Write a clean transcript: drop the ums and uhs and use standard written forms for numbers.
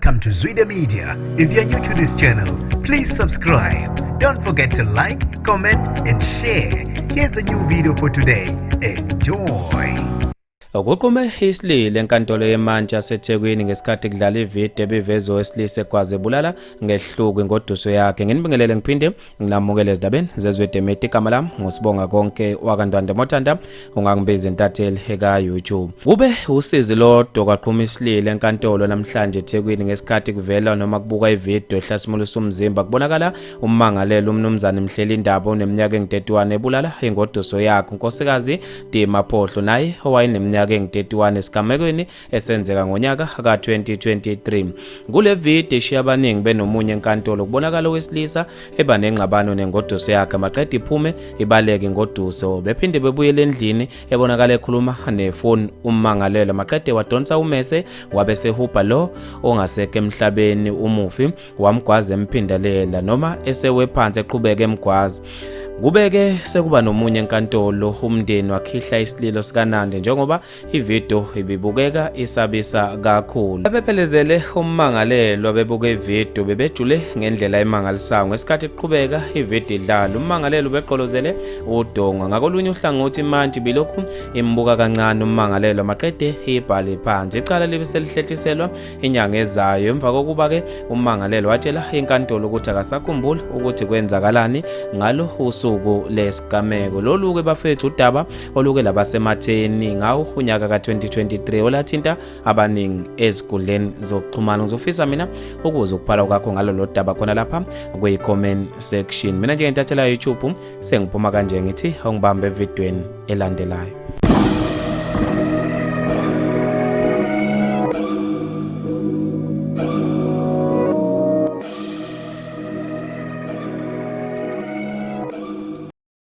Welcome to Zwida Media. If you're new to this channel, please subscribe. Don't forget to like, comment and share. Here's a new video for today. Enjoy. Ukuqume isilile enkantolo yemantshi yaseThekwini ngesikhathi kudlala ividiyo ebivezwe wesilisa ekwaze ebulala ngehluku ingoduso yakhe. Nginibingelele ngiphinde ngilamukele ezindabeni zeZwida Media. Igama lami ngusibonga konke wakandwande Mothanda, ungangibiza intatheli eka YouTube. Kube usizi lodwa kwaqhuma isilile enkantolo namhlanje eThekwini ngesikhathi kuvela noma kubuka ividiyo ehlasimulisa umzimba kubonakala ummangalelo umnumzane Mhleli Ndaba oneminyaka engu-31 ebulala ingoduso yakhe unkosikazi Dima Phohlo naye owayeneminyaka engu-31 esigamekweni esenzeka ngonyaka ka-2023. Kule video ishiya abaningi benomunye enkantolo kubonakala owesilisa eba nengxabano nengoduso yakhe maqeda iphume ibaleke ingoduso bephinde bebuyele endlini ebonakala ekhuluma nefoni ummangalelo maqede wadonsa umese wabese hubha lo ongaseke emhlabeni umufi wamgwaza emphindelela noma esewe phansi eqhubeka emgwaza. Kubeke sekuba nomunye enkantolo umndeni wakhihla isililo sikaNandi njengoba ividiyo ibibukeka isabisa kakhulu. Abephelezele ummangalelo bebuka ividiyo bebejule ngendlela emangalisayo ngesikhathi iqhubeka ividiyo idlala. Ummangalelo beqolozele udonga ngakolunye uhlangothi imantshi bilokhu imbuka kancane ummangalelo maqede ibhale phansi. Icala libe selihlehliselwa inyanga ezayo emva kokuba ke ummangalelo watshela inkantolo ukuthi akasakhumbuli ukuthi kwenzakalani ngalo usuku lesigameko. Lolu ke bafethu udaba oluke labasematheni ngawo unyaka ka-2023 olathinta abaningi ezigudleni zokuxhumana. Ngizofisa mina ukuze ukuphala kwakho ngalo lo daba khona lapha kwi-comment section. Mina nje ngentathela YouTube sengiphuma kanje ngithi ungibambe evidweni elandelayo.